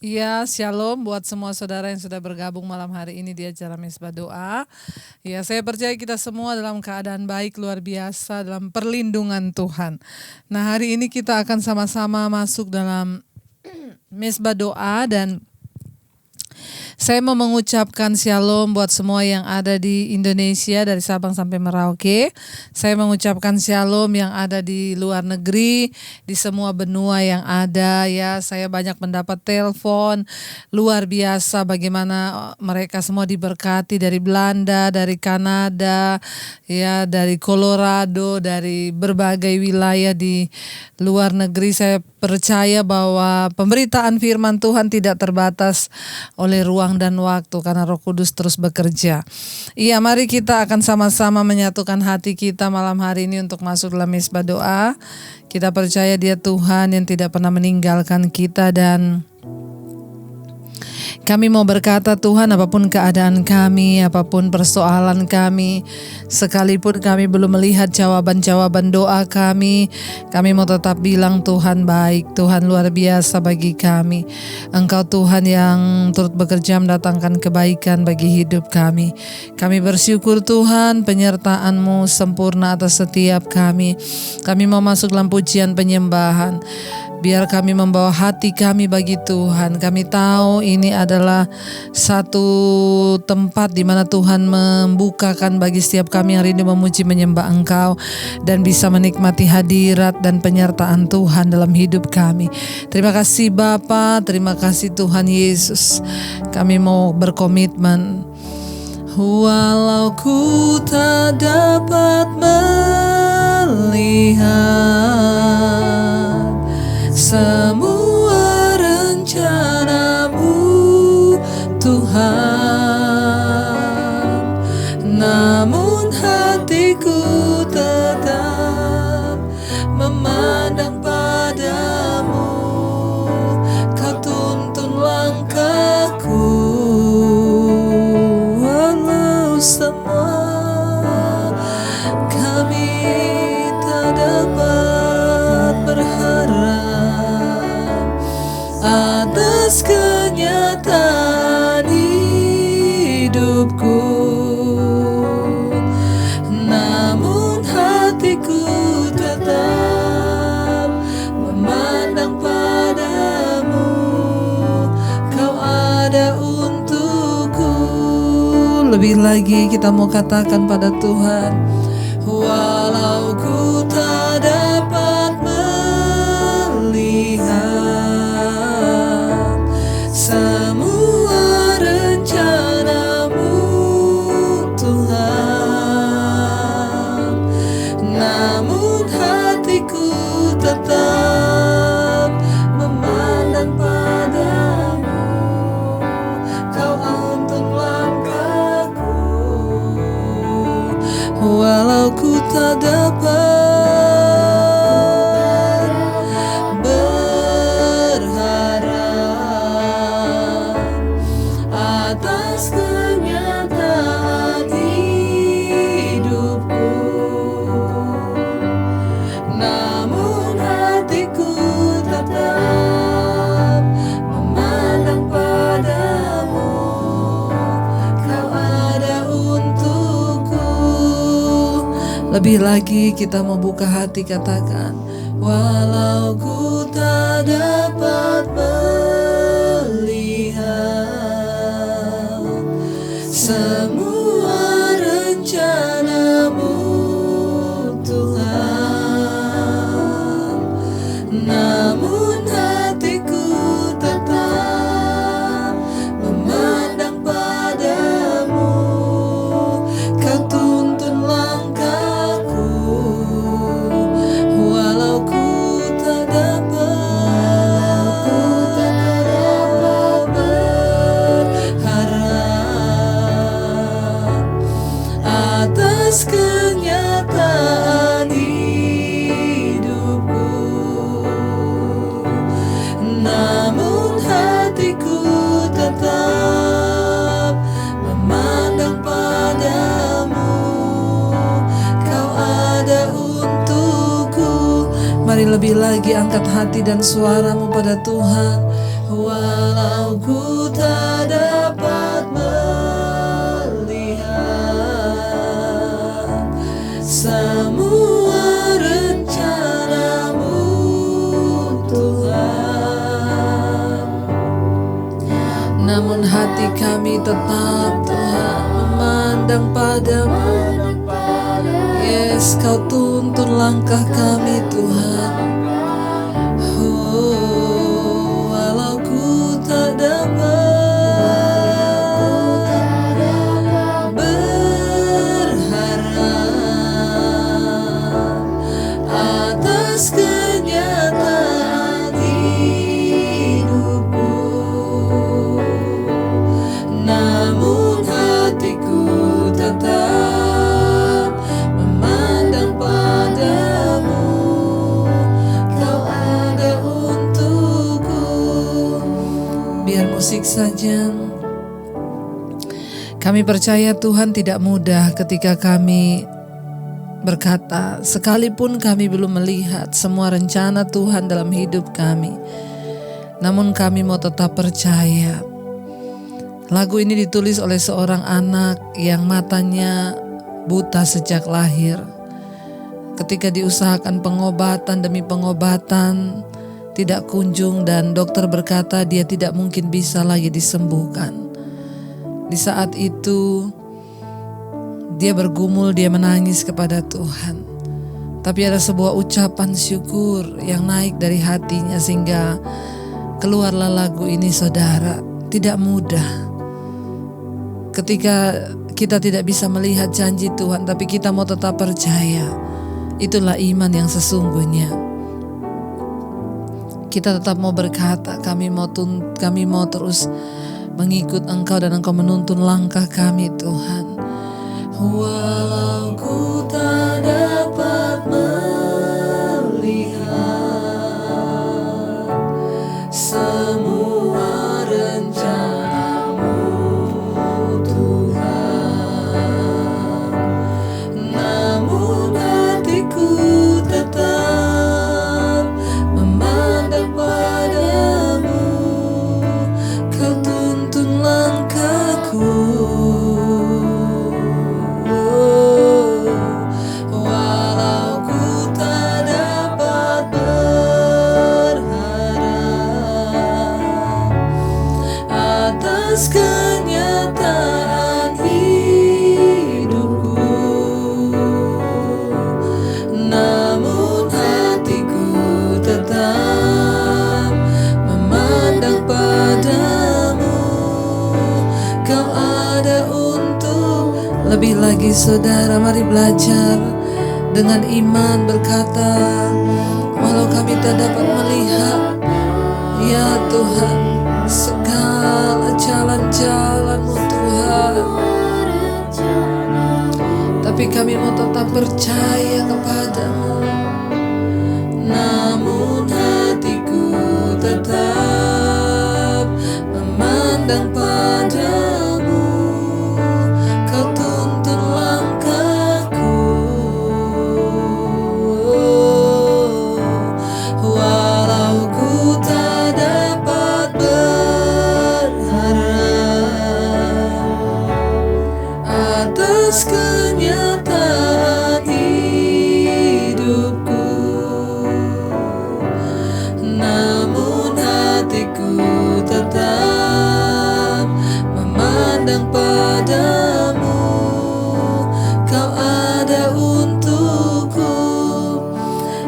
Ya, shalom buat semua saudara yang sudah bergabung malam hari ini di acara Mesbah Doa. Ya, saya percaya kita semua dalam keadaan baik luar biasa dalam perlindungan Tuhan. Nah, hari ini kita akan sama-sama masuk dalam Mesbah Doa dan saya mau mengucapkan shalom buat semua yang ada di Indonesia dari Sabang sampai Merauke. Saya mengucapkan shalom yang ada di luar negeri, di semua benua yang ada ya. Saya banyak mendapat telepon luar biasa bagaimana mereka semua diberkati dari Belanda, dari Kanada, ya dari Colorado, dari berbagai wilayah di luar negeri. Saya percaya bahwa pemberitaan firman Tuhan tidak terbatas oleh ruang dan waktu karena Roh Kudus terus bekerja. Iya, mari kita akan sama-sama menyatukan hati kita malam hari ini untuk masuk dalam Mesbah Doa. Kita percaya Dia Tuhan yang tidak pernah meninggalkan kita dan kami mau berkata Tuhan, apapun keadaan kami, apapun persoalan kami, sekalipun kami belum melihat jawaban-jawaban doa kami mau tetap bilang Tuhan baik, Tuhan luar biasa bagi kami. Engkau Tuhan yang turut bekerja mendatangkan kebaikan bagi hidup kami. Kami bersyukur Tuhan, penyertaan-Mu sempurna atas setiap kami. Kami mau masuk dalam pujian penyembahan. Biar kami membawa hati kami bagi Tuhan. Kami tahu ini adalah satu tempat di mana Tuhan membukakan bagi setiap kami yang rindu memuji menyembah Engkau dan bisa menikmati hadirat dan penyertaan Tuhan dalam hidup kami. Terima kasih Bapa, terima kasih Tuhan Yesus. Kami mau berkomitmen. Walau ku tak dapat melihat semua rencana-Mu Tuhan, namun hatiku tetap memandang padamu. Kau tuntun langkahku walau semua kami tak dapat berharap atas kenyataan hidupku, namun hatiku tetap memandang padamu. Kau ada untukku. Lebih lagi kita mau katakan pada Tuhan, walau ku tak dapat melihat semua rencana-Mu Tuhan, namun hatiku tetap memandang padamu. Kau antun langkahku, walau ku tak dapat atas kenyataan hidupku, namun hatiku tetap memandang padamu. Kau ada untukku. Lebih lagi kita mau buka hati, katakan, walau ku tak dapat melihat semua rencana-Mu Tuhan, namun hatiku tetap memandang padamu. Kau tuntun langkahku, walau ku tak dapat berharap atas kenyataan hidupku, namun hatiku tetap memandang padamu. Kau ada untukku. Mari lebih lagi angkat hati dan suaramu pada Tuhan. Walau ku tak dapat melihat semua rencana-Mu Tuhan, namun hati kami tetap Tuhan memandang padamu. Yes, Kau tuntun langkah kami Tuhan. Oh, walau ku tak dapat berharap atas kenyataan hidupku, namun hatiku tetap memandang padamu. Kau ada untukku. Biar musik saja. Kami percaya Tuhan tidak mudah ketika kami berkata, sekalipun kami belum melihat semua rencana Tuhan dalam hidup kami, namun kami mau tetap percaya. Lagu ini ditulis oleh seorang anak yang matanya buta sejak lahir. Ketika diusahakan pengobatan demi pengobatan, tidak kunjung, dan dokter berkata dia tidak mungkin bisa lagi disembuhkan. Di saat itu dia bergumul, dia menangis kepada Tuhan. Tapi ada sebuah ucapan syukur yang naik dari hatinya sehingga keluarlah lagu ini, saudara. Tidak mudah ketika kita tidak bisa melihat janji Tuhan, tapi kita mau tetap percaya. Itulah iman yang sesungguhnya. Kita tetap mau berkata, kami mau terus mengikut Engkau dan Engkau menuntun langkah kami Tuhan. Walau ku tak dapat melihat semua rencana-Mu Tuhan, namun hatiku tetap memandang padamu. Kau tuntun langkahku. Walau ku tak dapat berharap atas kenyataan hidupku, namun hatiku tetap memandang padamu. Kau ada untuk. Lebih lagi saudara, mari belajar dengan iman berkata, walau kami tak dapat melihat, ya Tuhan, segala jalan-jalan-Mu Tuhan, tapi kami mau tetap percaya kepadamu. Namun hatiku tetap memandang padamu. Kau tuntun langkahku. Walau ku tak dapat berharap atas kenyataan hidupku, namun hatiku tetap memandang padamu. Kau ada untukku.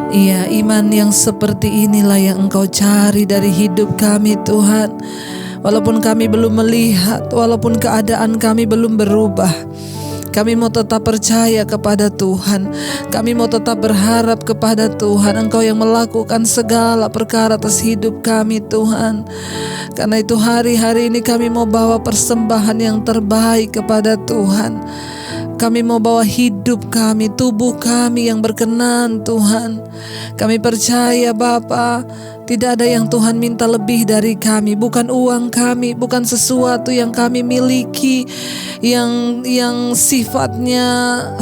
Iya, iman yang seperti inilah yang Engkau cari dari hidup kami Tuhan. Walaupun kami belum melihat, walaupun keadaan kami belum berubah, kami mau tetap percaya kepada Tuhan. Kami mau tetap berharap kepada Tuhan. Engkau yang melakukan segala perkara atas hidup kami Tuhan. Karena itu hari-hari ini kami mau bawa persembahan yang terbaik kepada Tuhan. Kami mau bawa hidup kami, tubuh kami yang berkenan Tuhan. Kami percaya Bapa, tidak ada yang Tuhan minta lebih dari kami. Bukan uang kami, bukan sesuatu yang kami miliki yang sifatnya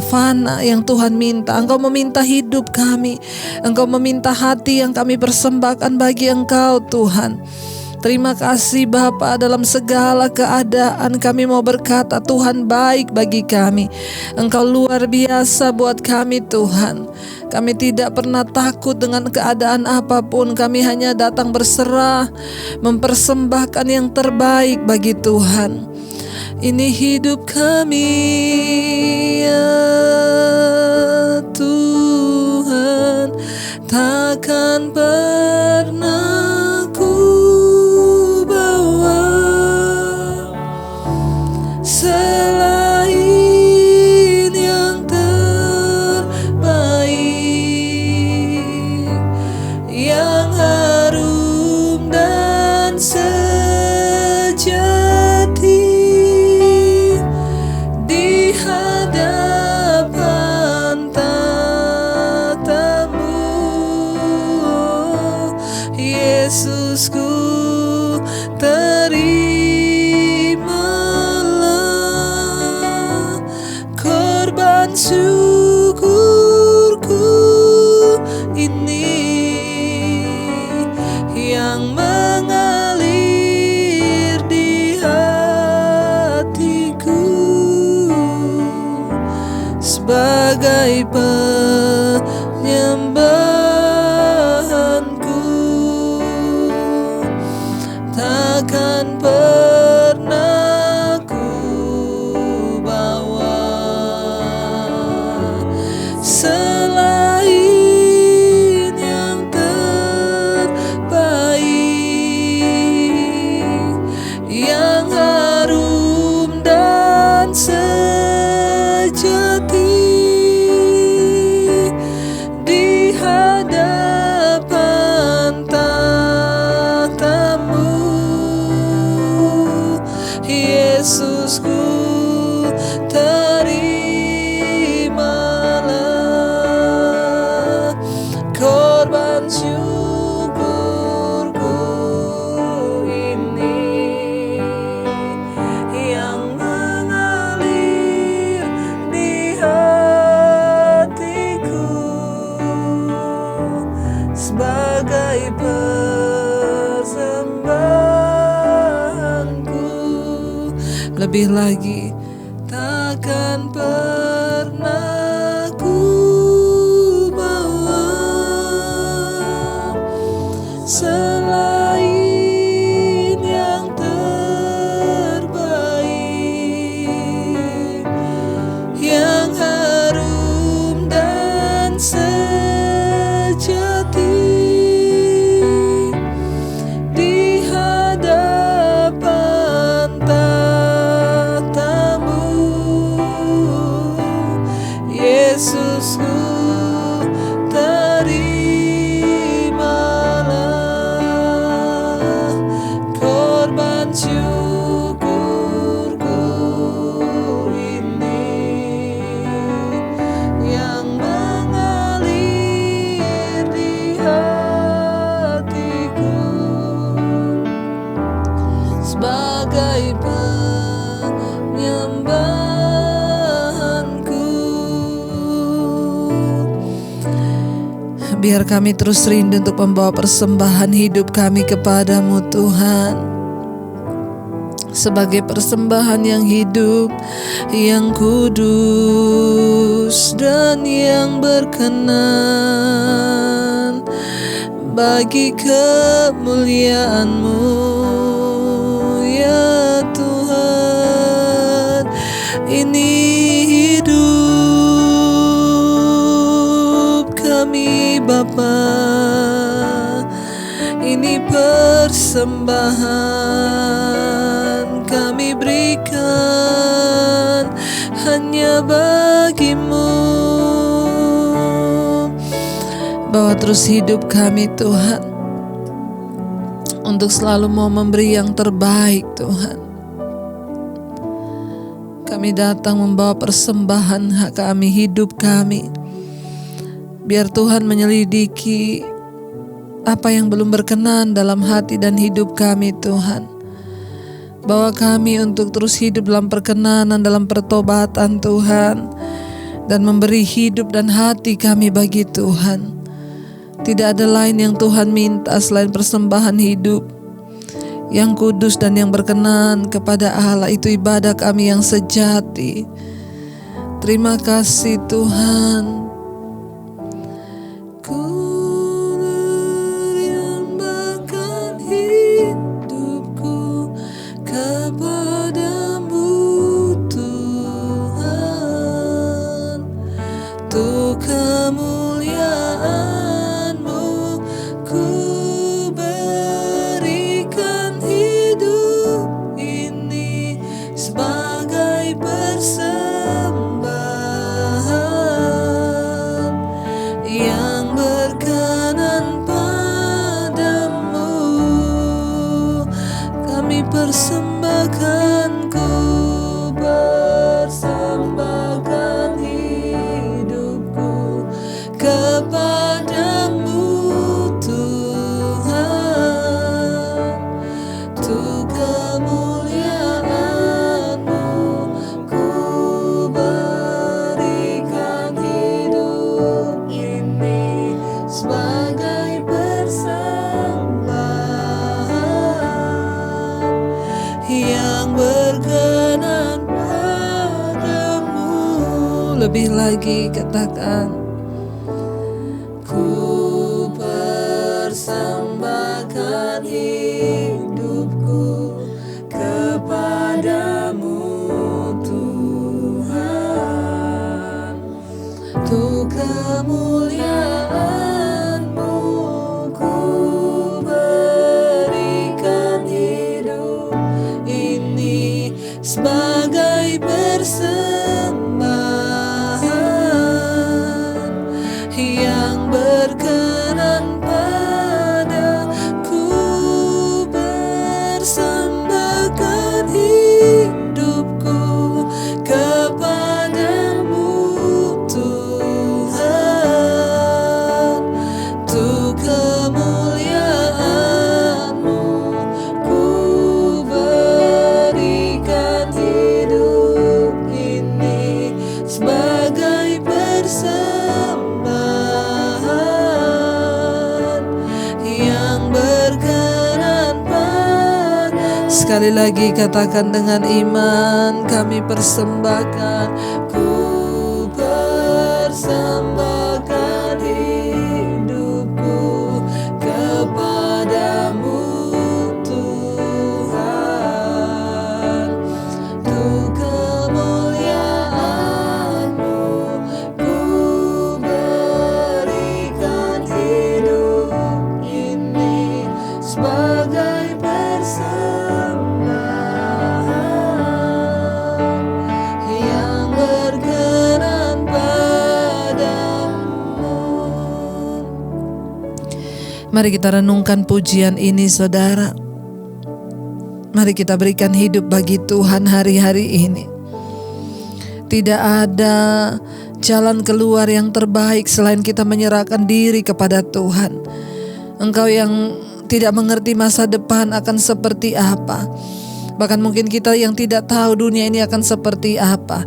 fana yang Tuhan minta. Engkau meminta hidup kami. Engkau meminta hati yang kami persembahkan bagi Engkau Tuhan. Terima kasih Bapa, dalam segala keadaan kami mau berkata Tuhan baik bagi kami. Engkau luar biasa buat kami Tuhan. Kami tidak pernah takut dengan keadaan apapun. Kami hanya datang berserah, mempersembahkan yang terbaik bagi Tuhan. Ini hidup kami ya Tuhan, takkan pernah ku bawa selain yang terbaik, yang harum dan sejati di hadapan tatamu, Yesusku. Terimalah korban syukurku ini yang mengalir di hatiku sebagai penyembahanku. Takkan pernah ku bawa selain yang terbaik, yang harum dan sejati di hadapan tatamu, Yesusku. Terimalah korban syukurku ini yang mengalir di hatiku sebagai persembahanku. Lebih lagi, takkan pernah ku bawa selain yang terbaik, yang harum dan sejati di hadapan tatamu, Yesusku. Terimalah korban syukurku ini yang mengalir di hatiku sebagai penyembahanku. Biar kami terus rindu untuk membawa persembahan hidup kami kepadamu Tuhan, sebagai persembahan yang hidup, yang kudus dan yang berkenan bagi kemuliaan-Mu ya Tuhan. Ini hidup kami Bapa, ini persembahan kami berikan hanya bagimu. Bawa terus hidup kami Tuhan, untuk selalu mau memberi yang terbaik Tuhan. Kami datang membawa persembahan hak kami, hidup kami. Biar Tuhan menyelidiki apa yang belum berkenan dalam hati dan hidup kami Tuhan. Bawa kami untuk terus hidup dalam perkenanan, dalam pertobatan Tuhan, dan memberi hidup dan hati kami bagi Tuhan. Tidak ada lain yang Tuhan minta selain persembahan hidup yang kudus dan yang berkenan kepada Allah. Itu ibadah kami yang sejati. Terima kasih Tuhan. Ku menyembahkan hidupku kepadamu Tuhan, untuk kemuliaan-Mu ku berikan hidup ini sebagai persembahan yang berkenan padamu. Kami persembahkan, ku persembahkan hidupku kepadamu Tuhan, untuk kemuliaan-Mu ku berikan hidup ini sebagai persembahan yang berkenan padamu. Lebih lagi katakan, ku persembahkan hidupku kepadamu Tuhan, untuk kemuliaan-Mu ku berikan hidup ini sebagai persembahan yang berkenan padaku. Persembahkan hidupku kepadamu Tuhan, untuk kemuliaan-Mu ku berikan hidup ini sebagai persembahan yang berkenan padamu. Sekali lagi katakan dengan iman, kami persembahkan, ku persembahkan hidupku kepadamu Tuhan, untuk kemuliaan-Mu ku berikan hidup ini sebagai persembahan yang berkenan padamu. Mari kita renungkan pujian ini saudara. Mari kita berikan hidup bagi Tuhan hari-hari ini. Tidak ada jalan keluar yang terbaik selain kita menyerahkan diri kepada Tuhan. Engkau yang tidak mengerti masa depan akan seperti apa. Bahkan mungkin kita yang tidak tahu dunia ini akan seperti apa.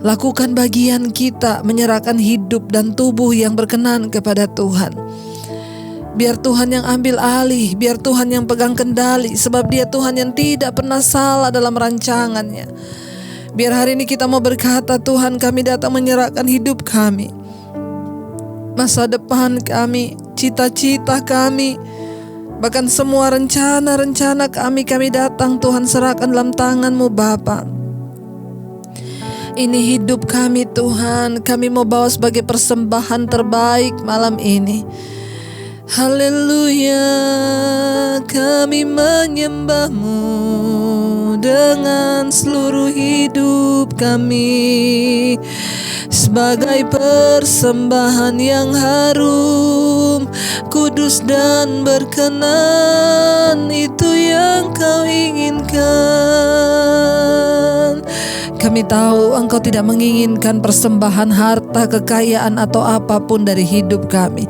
Lakukan bagian kita, menyerahkan hidup dan tubuh yang berkenan kepada Tuhan. Biar Tuhan yang ambil alih, biar Tuhan yang pegang kendali, sebab Dia Tuhan yang tidak pernah salah dalam rancangannya. Biar hari ini kita mau berkata, Tuhan, kami datang menyerahkan hidup kami, masa depan kami, cita-cita kami, bahkan semua rencana-rencana kami datang Tuhan serahkan dalam tangan-Mu Bapa. Ini hidup kami Tuhan, kami mau bawa sebagai persembahan terbaik malam ini. Haleluya, kami menyembah-Mu dengan seluruh hidup kami sebagai persembahan yang harum, kudus dan berkenan. Itu yang Kau inginkan. Kami tahu Engkau tidak menginginkan persembahan harta, kekayaan atau apapun dari hidup kami.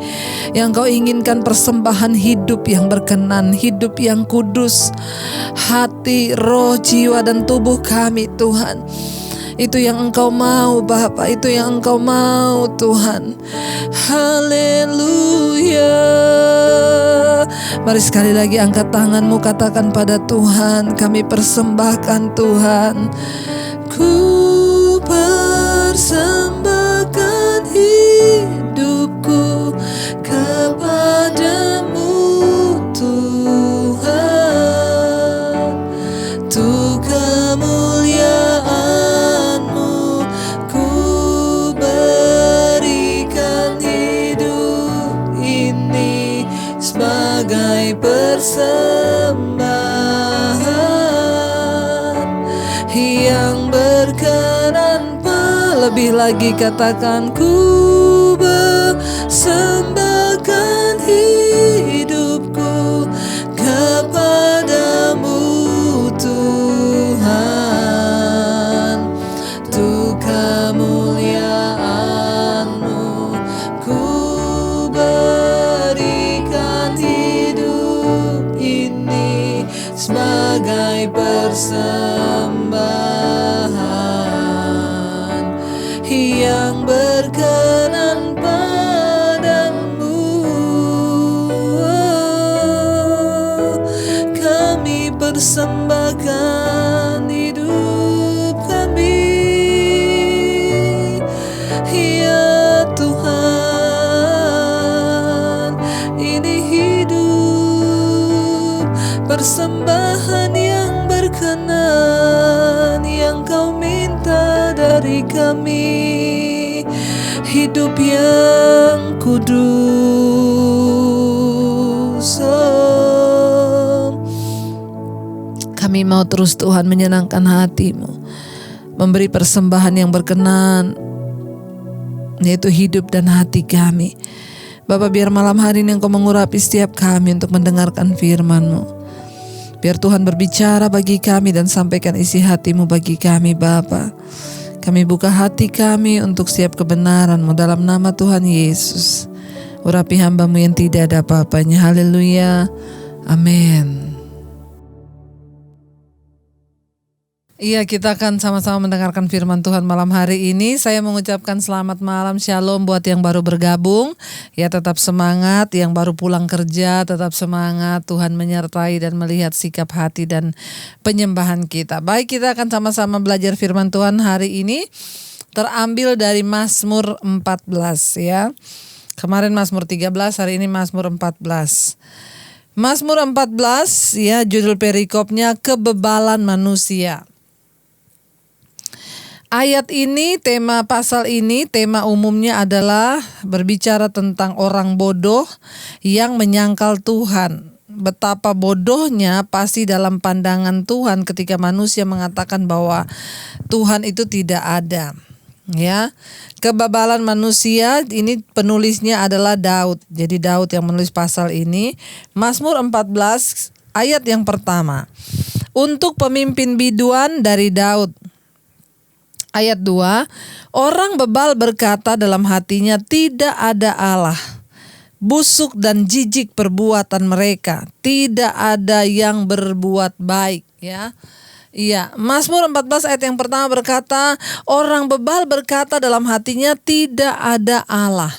Yang Engkau inginkan persembahan hidup yang berkenan, hidup yang kudus, hati, roh, jiwa dan tubuh kami Tuhan. Itu yang Engkau mau Bapa, itu yang Engkau mau Tuhan. Haleluya, Mari sekali lagi angkat tanganmu, katakan pada Tuhan, kami persembahkan Tuhan. Ku persembahkan hidupku kepadamu Tuhan, untuk kemuliaan-Mu ku berikan hidup ini sebagai persembahan yang berkenan. Lebih lagi katakan, ku persembahkan hidupku kepadamu Tuhan, untuk kemuliaan-Mu ku berikan hidup ini sebagai persembahan yang berkenan padamu. Kami persembahkan hidup kami, ya Tuhan. Ini hidup persembahan yang berkenan, yang Kau minta dari kami, hidup yang kudus. Kami mau terus Tuhan menyenangkan hati-Mu, memberi persembahan yang berkenan, yaitu hidup dan hati kami. Bapa, biar malam hari ini Engkau mengurapi setiap kami untuk mendengarkan firman-Mu. Biar Tuhan berbicara bagi kami dan sampaikan isi hati-Mu bagi kami Bapa. Kami buka hati kami untuk setiap kebenaran-Mu dalam nama Tuhan Yesus. Urapi hamba-Mu yang tidak ada apa-apanya. Haleluya. Amin. Iya, kita akan sama-sama mendengarkan firman Tuhan malam hari ini. Saya mengucapkan selamat malam, shalom buat yang baru bergabung. Ya, tetap semangat, yang baru pulang kerja tetap semangat. Tuhan menyertai dan melihat sikap hati dan penyembahan kita. Baik, kita akan sama-sama belajar firman Tuhan hari ini. Terambil dari Mazmur 14 ya. Kemarin Mazmur 13, hari ini Mazmur 14. Mazmur 14 ya, judul perikopnya kebebalan manusia. Ayat ini, tema pasal ini, tema umumnya adalah berbicara tentang orang bodoh yang menyangkal Tuhan. Betapa bodohnya pasti dalam pandangan Tuhan ketika manusia mengatakan bahwa Tuhan itu tidak ada. Ya, kebebalan manusia ini penulisnya adalah Daud. Jadi Daud yang menulis pasal ini. Mazmur 14 ayat yang pertama. Untuk pemimpin biduan dari Daud. Ayat 2, orang bebal berkata dalam hatinya, tidak ada Allah. Busuk dan jijik perbuatan mereka, tidak ada yang berbuat baik. Ya, iya. Mazmur 14 ayat yang pertama berkata, orang bebal berkata dalam hatinya, tidak ada Allah.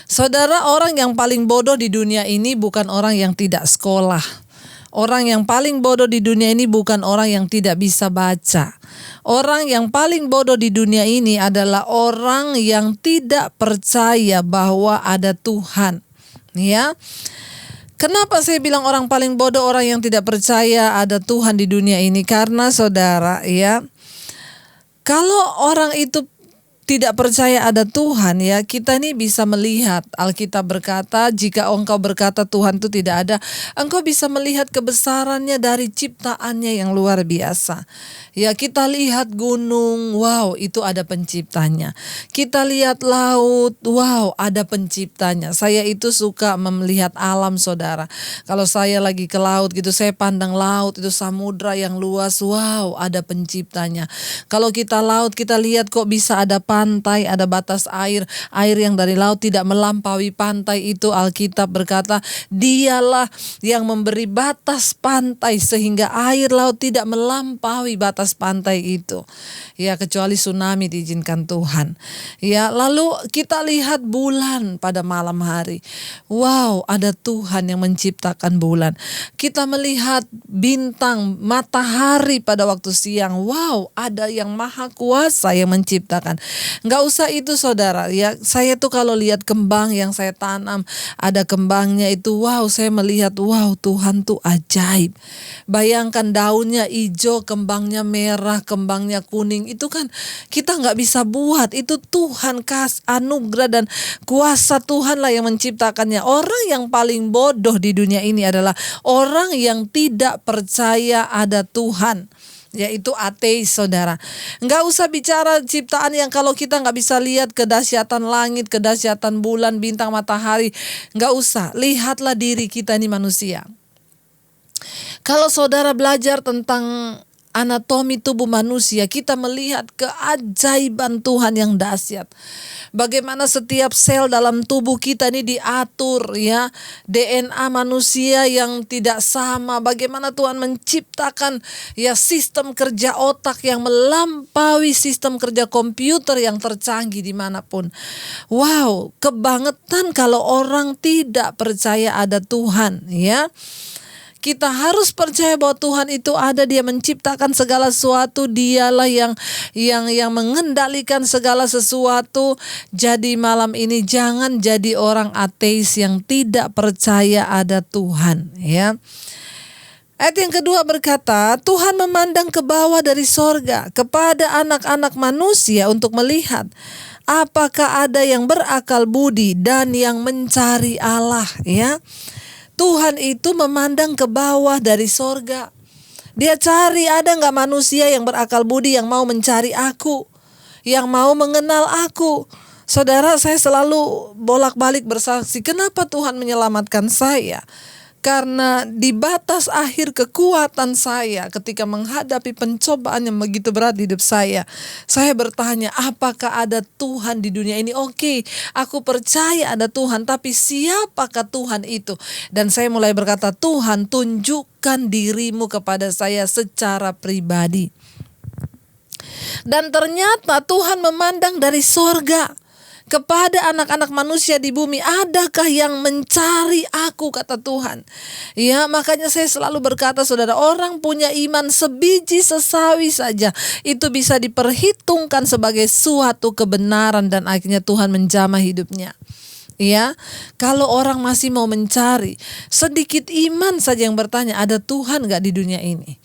Saudara, orang yang paling bodoh di dunia ini bukan orang yang tidak sekolah. Orang yang paling bodoh di dunia ini bukan orang yang tidak bisa baca. Orang yang paling bodoh di dunia ini adalah orang yang tidak percaya bahwa ada Tuhan. Ya. Kenapa saya bilang orang paling bodoh orang yang tidak percaya ada Tuhan di dunia ini? Karena saudara, ya, kalau orang itu tidak percaya ada Tuhan, ya, kita ini bisa melihat. Alkitab berkata, jika engkau berkata Tuhan itu tidak ada, engkau bisa melihat kebesarannya dari ciptaannya yang luar biasa. Ya, kita lihat gunung, wow, itu ada penciptanya. Kita lihat laut, wow, ada penciptanya. Saya itu suka melihat alam, saudara. Kalau saya lagi ke laut gitu, saya pandang laut, itu samudra yang luas, wow, ada penciptanya. Kalau kita laut, kita lihat kok bisa ada pantai, ada batas air. Air yang dari laut tidak melampaui pantai itu, Alkitab berkata, Dialah yang memberi batas pantai sehingga air laut tidak melampaui batas pantai itu. Ya, kecuali tsunami diizinkan Tuhan. Ya, lalu kita lihat bulan pada malam hari. Wow, ada Tuhan yang menciptakan bulan. Kita melihat bintang, matahari pada waktu siang. Wow, ada yang maha kuasa yang menciptakan. Nggak usah itu saudara, ya saya tuh kalau lihat kembang yang saya tanam, ada kembangnya itu, wow, saya melihat, wow, Tuhan tuh ajaib. Bayangkan daunnya hijau, kembangnya merah, kembangnya kuning, itu kan kita nggak bisa buat, itu Tuhan anugerah dan kuasa Tuhan lah yang menciptakannya. Orang yang paling bodoh di dunia ini adalah orang yang tidak percaya ada Tuhan, yaitu ateis saudara. Nggak usah bicara ciptaan yang kalau kita nggak bisa lihat kedahsyatan langit, kedahsyatan bulan, bintang, matahari. Nggak usah, lihatlah diri kita ini manusia. Kalau saudara belajar tentang anatomi tubuh manusia, kita melihat keajaiban Tuhan yang dahsyat. Bagaimana setiap sel dalam tubuh kita ini diatur, ya. DNA manusia yang tidak sama. Bagaimana Tuhan menciptakan ya sistem kerja otak yang melampaui sistem kerja komputer yang tercanggih dimanapun. Wow, kebangetan kalau orang tidak percaya ada Tuhan, ya. Kita harus percaya bahwa Tuhan itu ada, Dia menciptakan segala sesuatu, Dialah yang mengendalikan segala sesuatu. Jadi malam ini jangan jadi orang ateis yang tidak percaya ada Tuhan, ya. Ayat yang kedua berkata, Tuhan memandang ke bawah dari sorga kepada anak-anak manusia untuk melihat apakah ada yang berakal budi dan yang mencari Allah, ya. Tuhan itu memandang ke bawah dari sorga. Dia cari ada gak manusia yang berakal budi yang mau mencari aku, yang mau mengenal aku. Saudara, saya selalu bolak-balik bersaksi, kenapa Tuhan menyelamatkan saya? Karena di batas akhir kekuatan saya ketika menghadapi pencobaan yang begitu berat di hidup saya bertanya, apakah ada Tuhan di dunia ini? Oke, aku percaya ada Tuhan, tapi siapakah Tuhan itu? Dan saya mulai berkata, Tuhan, tunjukkan dirimu kepada saya secara pribadi. Dan ternyata Tuhan memandang dari sorga kepada anak-anak manusia di bumi, adakah yang mencari aku, kata Tuhan. Ya, makanya saya selalu berkata, saudara, orang punya iman sebiji sesawi saja, itu bisa diperhitungkan sebagai suatu kebenaran dan akhirnya Tuhan menjamah hidupnya. Ya, kalau orang masih mau mencari, sedikit iman saja yang bertanya, ada Tuhan gak di dunia ini?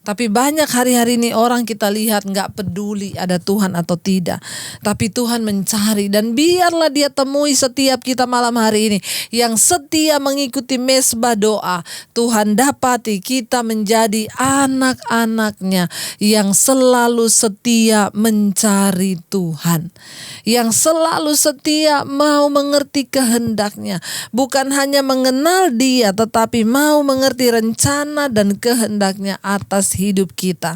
Tapi banyak hari-hari ini orang kita lihat gak peduli ada Tuhan atau tidak. Tapi Tuhan mencari, dan biarlah Dia temui setiap kita malam hari ini yang setia mengikuti mesbah doa. Tuhan dapati kita menjadi anak-anak-Nya yang selalu setia mencari Tuhan, yang selalu setia mau mengerti kehendak-Nya. Bukan hanya mengenal Dia, tetapi mau mengerti rencana dan kehendak-Nya atas hidup kita.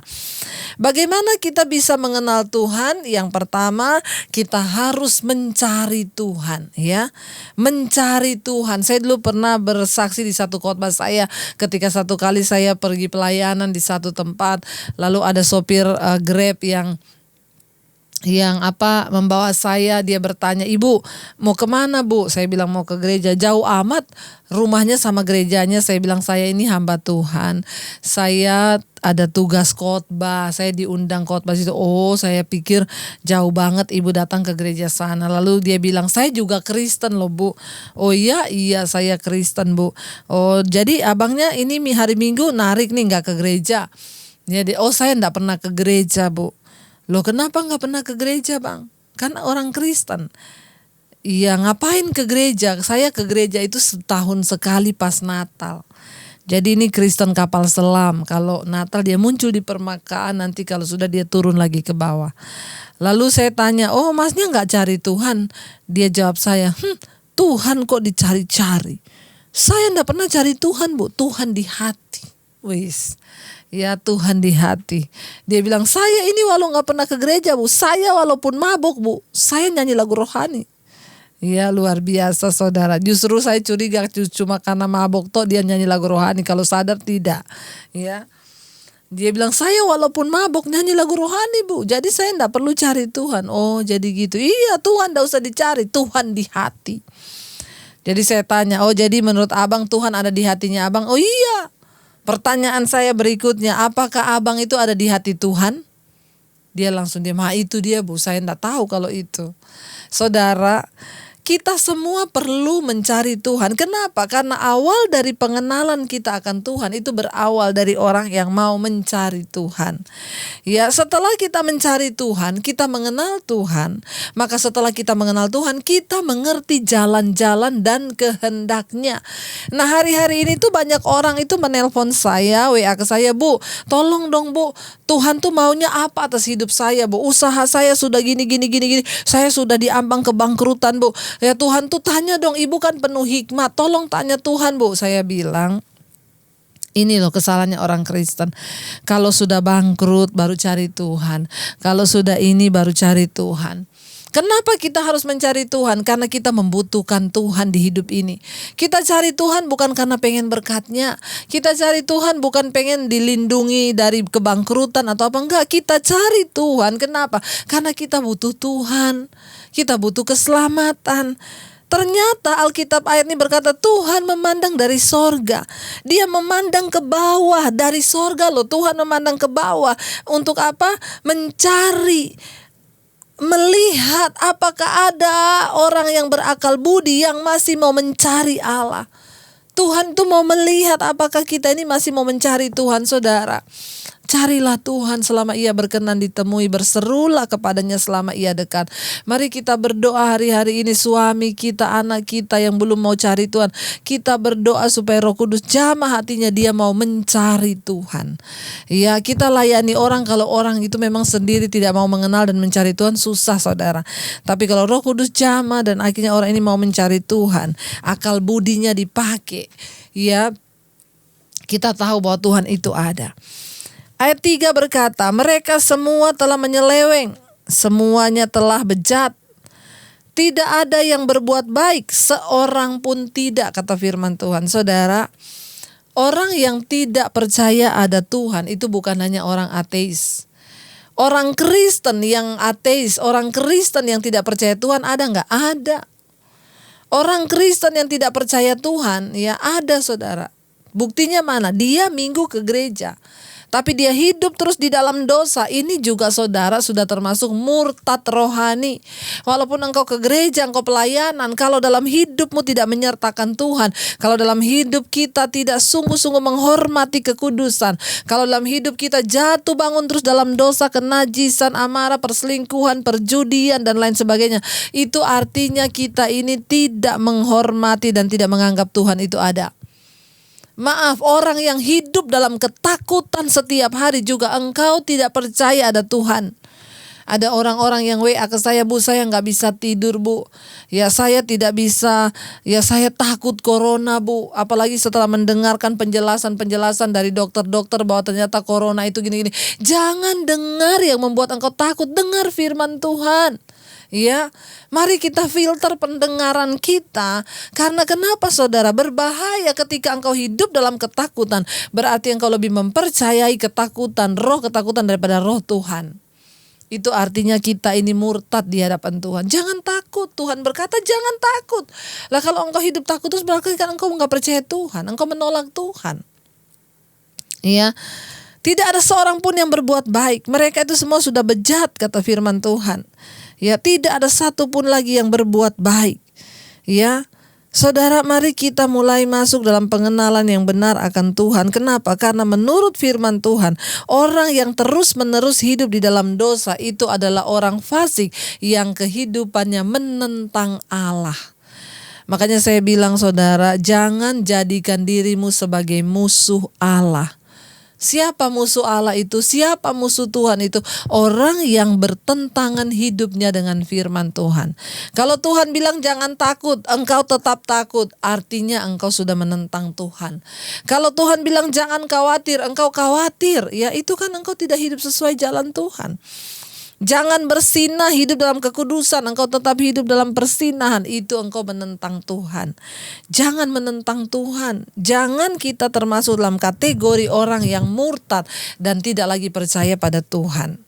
Bagaimana kita bisa mengenal Tuhan? Yang pertama, kita harus mencari Tuhan, ya. Mencari Tuhan. Saya dulu pernah bersaksi di satu khotbah saya ketika satu kali saya pergi pelayanan di satu tempat, lalu ada sopir Grab yang membawa saya. Dia bertanya, Ibu mau kemana Bu? Saya bilang mau ke gereja. Jauh amat rumahnya sama gerejanya. Saya bilang, saya ini hamba Tuhan, saya ada tugas khotbah, saya diundang khotbah situ. Oh, saya pikir jauh banget Ibu datang ke gereja sana. Lalu dia bilang, saya juga Kristen loh Bu. Oh iya saya Kristen Bu. Oh, jadi abangnya ini hari Minggu narik nih gak ke gereja. Jadi saya gak pernah ke gereja Bu. Loh, kenapa gak pernah ke gereja Bang? Kan orang Kristen. Iya, ngapain ke gereja? Saya ke gereja itu setahun sekali pas Natal. Jadi ini Kristen kapal selam. Kalau Natal dia muncul di permukaan, nanti kalau sudah dia turun lagi ke bawah. Lalu saya tanya, oh masnya gak cari Tuhan? Dia jawab saya, Tuhan kok dicari-cari? Saya gak pernah cari Tuhan Bu, Tuhan di hati. Wis, ya Tuhan di hati. Dia bilang, saya ini walau gak pernah ke gereja Bu, saya walaupun mabuk Bu, saya nyanyi lagu rohani. Ya luar biasa saudara. Justru saya curiga cuma karena mabuk toh dia nyanyi lagu rohani, kalau sadar tidak. Ya, dia bilang saya walaupun mabuk nyanyi lagu rohani Bu, jadi saya enggak perlu cari Tuhan. Oh jadi gitu. Iya, Tuhan enggak usah dicari, Tuhan di hati. Jadi saya tanya, oh jadi menurut abang Tuhan ada di hatinya abang? Oh iya. Pertanyaan saya berikutnya, apakah abang itu ada di hati Tuhan? Dia langsung diam, itu dia Bu, saya enggak tahu kalau itu. Saudara, kita semua perlu mencari Tuhan. Kenapa? Karena awal dari pengenalan kita akan Tuhan itu berawal dari orang yang mau mencari Tuhan. Ya, setelah kita mencari Tuhan, kita mengenal Tuhan. Maka setelah kita mengenal Tuhan, kita mengerti jalan-jalan dan kehendaknya. Nah, hari-hari ini tuh banyak orang itu menelpon saya, WA ke saya, Bu, tolong dong Bu, Tuhan tuh maunya apa atas hidup saya Bu? Usaha saya sudah gini. Saya sudah diambang kebangkrutan Bu. Ya Tuhan tuh tanya dong, ibu kan penuh hikmat, tolong tanya Tuhan Bu. Saya bilang, ini loh kesalahannya orang Kristen. Kalau sudah bangkrut baru cari Tuhan. Kalau sudah ini baru cari Tuhan. Kenapa kita harus mencari Tuhan? Karena kita membutuhkan Tuhan di hidup ini. Kita cari Tuhan bukan karena pengen berkatnya. Kita cari Tuhan bukan pengen dilindungi dari kebangkrutan atau apa. Enggak, kita cari Tuhan. Kenapa? Karena kita butuh Tuhan. Kita butuh keselamatan. Ternyata Alkitab ayat ini berkata Tuhan memandang dari sorga. Dia memandang ke bawah dari sorga loh. Tuhan memandang ke bawah. Untuk apa? Mencari, melihat apakah ada orang yang berakal budi yang masih mau mencari Allah. Tuhan tuh mau melihat apakah kita ini masih mau mencari Tuhan, saudara. Carilah Tuhan selama ia berkenan ditemui, berserulah kepadanya selama ia dekat. Mari kita berdoa hari-hari ini, suami kita, anak kita yang belum mau cari Tuhan. Kita berdoa supaya Roh Kudus jamah hatinya, dia mau mencari Tuhan. Ya, kita layani orang kalau orang itu memang sendiri tidak mau mengenal dan mencari Tuhan, susah saudara. Tapi kalau Roh Kudus jamah dan akhirnya orang ini mau mencari Tuhan, akal budinya dipakai, ya kita tahu bahwa Tuhan itu ada. Ayat 3 berkata, mereka semua telah menyeleweng, semuanya telah bejat. Tidak ada yang berbuat baik, seorang pun tidak, kata firman Tuhan. Saudara, orang yang tidak percaya ada Tuhan itu bukan hanya orang ateis. Orang Kristen yang ateis, orang Kristen yang tidak percaya Tuhan ada nggak? Ada. Orang Kristen yang tidak percaya Tuhan, ya ada saudara. Buktinya mana? Dia minggu ke gereja, tapi dia hidup terus di dalam dosa. Ini juga saudara sudah termasuk murtad rohani. Walaupun engkau ke gereja, engkau pelayanan, kalau dalam hidupmu tidak menyertakan Tuhan, kalau dalam hidup kita tidak sungguh-sungguh menghormati kekudusan, kalau dalam hidup kita jatuh bangun terus dalam dosa, kenajisan, amarah, perselingkuhan, perjudian dan lain sebagainya, itu artinya kita ini tidak menghormati dan tidak menganggap Tuhan itu ada. Maaf, orang yang hidup dalam ketakutan setiap hari juga engkau tidak percaya ada Tuhan. Ada orang-orang yang WA ke saya, Bu, saya nggak bisa tidur Bu. Ya saya tidak bisa, ya saya takut corona Bu. Apalagi setelah mendengarkan penjelasan-penjelasan dari dokter-dokter bahwa ternyata corona itu gini-gini. Jangan dengar yang membuat engkau takut, dengar firman Tuhan. Ya, mari kita filter pendengaran kita. Karena kenapa saudara? Berbahaya ketika engkau hidup dalam ketakutan. Berarti engkau lebih mempercayai ketakutan, roh ketakutan daripada roh Tuhan. Itu artinya kita ini murtad di hadapan Tuhan. Jangan takut, Tuhan berkata jangan takut. Lah kalau engkau hidup takut terus berarti kan engkau gak percaya Tuhan, engkau menolak Tuhan. Ya, tidak ada seorang pun yang berbuat baik. Mereka itu semua sudah bejat, kata firman Tuhan. Ya, tidak ada satu pun lagi yang berbuat baik. Ya, saudara, mari kita mulai masuk dalam pengenalan yang benar akan Tuhan. Kenapa? Karena menurut firman Tuhan, orang yang terus-menerus hidup di dalam dosa itu adalah orang fasik yang kehidupannya menentang Allah. Makanya saya bilang saudara, jangan jadikan dirimu sebagai musuh Allah. Siapa musuh Allah itu? Siapa musuh Tuhan itu? Orang yang bertentangan hidupnya dengan firman Tuhan. Kalau Tuhan bilang jangan takut, engkau tetap takut, artinya engkau sudah menentang Tuhan. Kalau Tuhan bilang jangan khawatir, engkau khawatir, ya itu kan engkau tidak hidup sesuai jalan Tuhan. Jangan bersinah, hidup dalam kekudusan, engkau tetap hidup dalam persinahan, itu engkau menentang Tuhan. Jangan menentang Tuhan. Jangan kita termasuk dalam kategori orang yang murtad dan tidak lagi percaya pada Tuhan.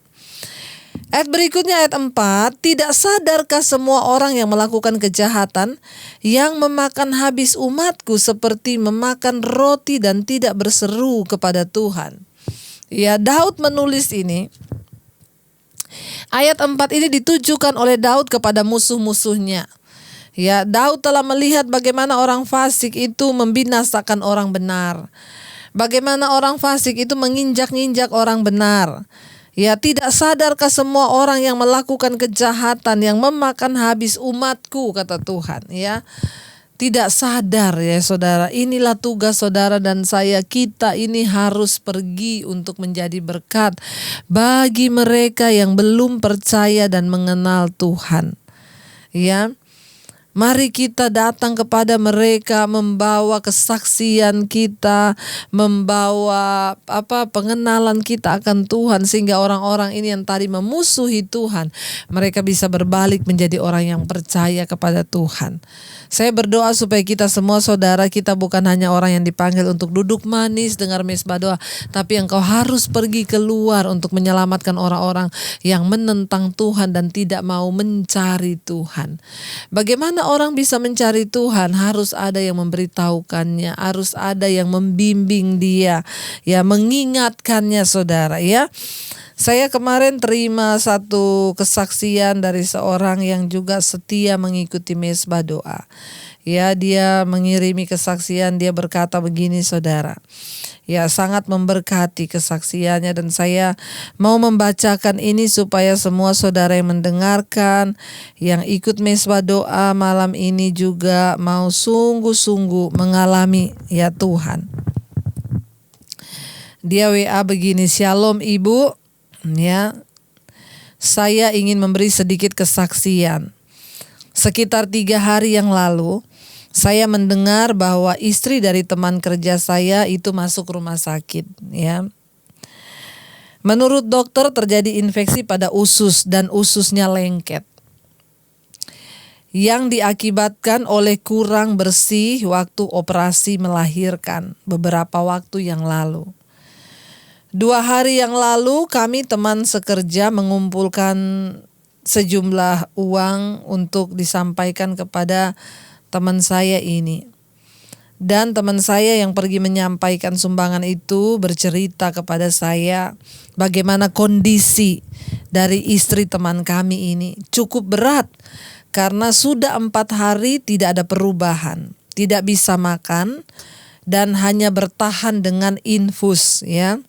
Ayat berikutnya, ayat 4, tidak sadarkah semua orang yang melakukan kejahatan yang memakan habis umatku seperti memakan roti dan tidak berseru kepada Tuhan. Ya, Daud menulis ini. Ayat 4 ini ditujukan oleh Daud kepada musuh-musuhnya. Ya, Daud telah melihat bagaimana orang fasik itu membinasakan orang benar. Bagaimana orang fasik itu menginjak-injak orang benar. Ya, tidak sadarkah semua orang yang melakukan kejahatan yang memakan habis umatku, kata Tuhan, ya. Tidak sadar, ya saudara. Inilah tugas saudara dan saya. Kita ini harus pergi untuk menjadi berkat bagi mereka yang belum percaya dan mengenal Tuhan. Ya. Mari kita datang kepada mereka, membawa kesaksian kita, membawa pengenalan kita akan Tuhan, sehingga orang-orang ini yang tadi memusuhi Tuhan, mereka bisa berbalik menjadi orang yang percaya kepada Tuhan. Saya berdoa supaya kita semua saudara, kita bukan hanya orang yang dipanggil untuk duduk manis dengar mesbah doa, tapi engkau harus pergi keluar untuk menyelamatkan orang-orang yang menentang Tuhan dan tidak mau mencari Tuhan. Bagaimana orang bisa mencari Tuhan? Harus ada yang memberitahukannya, harus ada yang membimbing dia, ya, mengingatkannya saudara, ya. Saya kemarin terima satu kesaksian dari seorang yang juga setia mengikuti mesbah doa. Ya, dia mengirimi kesaksian, dia berkata begini saudara. Ya, sangat memberkati kesaksiannya dan saya mau membacakan ini supaya semua saudara yang mendengarkan, yang ikut mesbah doa malam ini juga mau sungguh-sungguh mengalami ya Tuhan. Dia WA begini, "Shalom Ibu. Ya, saya ingin memberi sedikit kesaksian. Sekitar 3 hari yang lalu, saya mendengar bahwa istri dari teman kerja saya itu masuk rumah sakit. Ya, menurut dokter terjadi infeksi pada usus dan ususnya lengket, yang diakibatkan oleh kurang bersih waktu operasi melahirkan beberapa waktu yang lalu. 2 hari yang lalu kami teman sekerja mengumpulkan sejumlah uang untuk disampaikan kepada teman saya ini. Dan teman saya yang pergi menyampaikan sumbangan itu bercerita kepada saya bagaimana kondisi dari istri teman kami ini cukup berat karena sudah 4 hari tidak ada perubahan, tidak bisa makan dan hanya bertahan dengan infus, ya.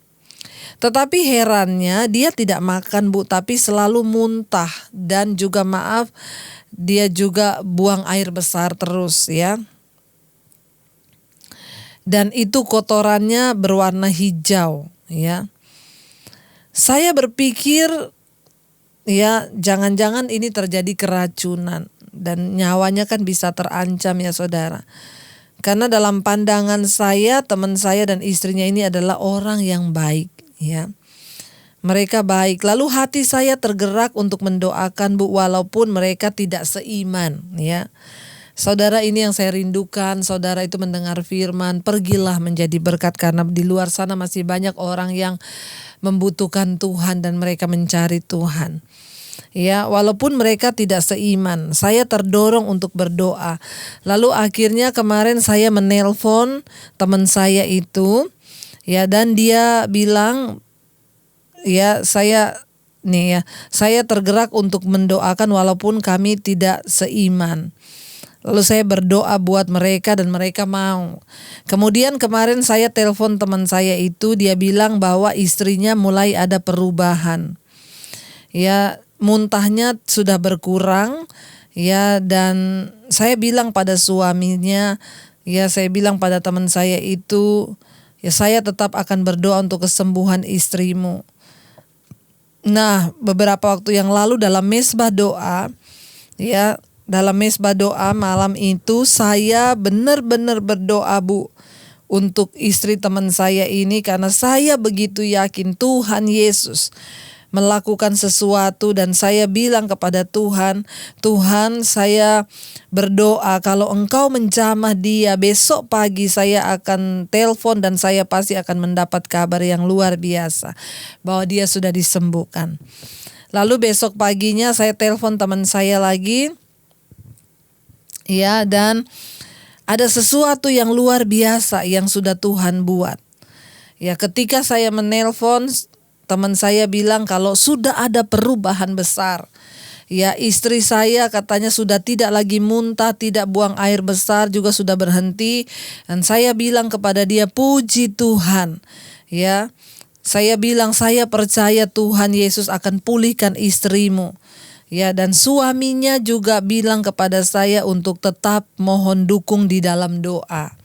Tetapi herannya dia tidak makan Bu, tapi selalu muntah dan juga dia juga buang air besar terus, ya. Dan itu kotorannya berwarna hijau, ya. Saya berpikir ya jangan-jangan ini terjadi keracunan dan nyawanya kan bisa terancam ya saudara. Karena dalam pandangan saya, teman saya dan istrinya ini adalah orang yang baik. Ya, mereka baik. Lalu hati saya tergerak untuk mendoakan Bu, walaupun mereka tidak seiman. Ya, saudara, ini yang saya rindukan. Saudara itu mendengar firman, pergilah menjadi berkat karena di luar sana masih banyak orang yang membutuhkan Tuhan dan mereka mencari Tuhan. Ya, walaupun mereka tidak seiman, saya terdorong untuk berdoa. Lalu akhirnya kemarin saya menelpon teman saya itu. Ya, dan dia bilang, ya saya tergerak untuk mendoakan walaupun kami tidak seiman. Lalu saya berdoa buat mereka dan mereka mau. Kemudian kemarin saya telepon teman saya itu, dia bilang bahwa istrinya mulai ada perubahan. Ya, muntahnya sudah berkurang, ya, dan saya bilang pada suaminya, ya saya bilang pada teman saya itu, Ya, saya tetap akan berdoa untuk kesembuhan istrimu. Nah, beberapa waktu yang lalu dalam mesbah doa, ya, dalam mesbah doa malam itu saya benar-benar berdoa, Bu, untuk istri teman saya ini, karena saya begitu yakin Tuhan Yesus melakukan sesuatu. Dan saya bilang kepada Tuhan, Tuhan, saya berdoa kalau Engkau menjamah dia, besok pagi saya akan telepon dan saya pasti akan mendapat kabar yang luar biasa bahwa dia sudah disembuhkan. Lalu besok paginya saya telepon teman saya lagi, ya, dan ada sesuatu yang luar biasa yang sudah Tuhan buat. Ya, ketika saya menelpon, teman saya bilang kalau sudah ada perubahan besar. Ya, istri saya katanya sudah tidak lagi muntah, tidak buang air besar, juga sudah berhenti. Dan saya bilang kepada dia, puji Tuhan. Ya, saya bilang saya percaya Tuhan Yesus akan pulihkan istrimu. Ya, dan suaminya juga bilang kepada saya untuk tetap mohon dukung di dalam doa.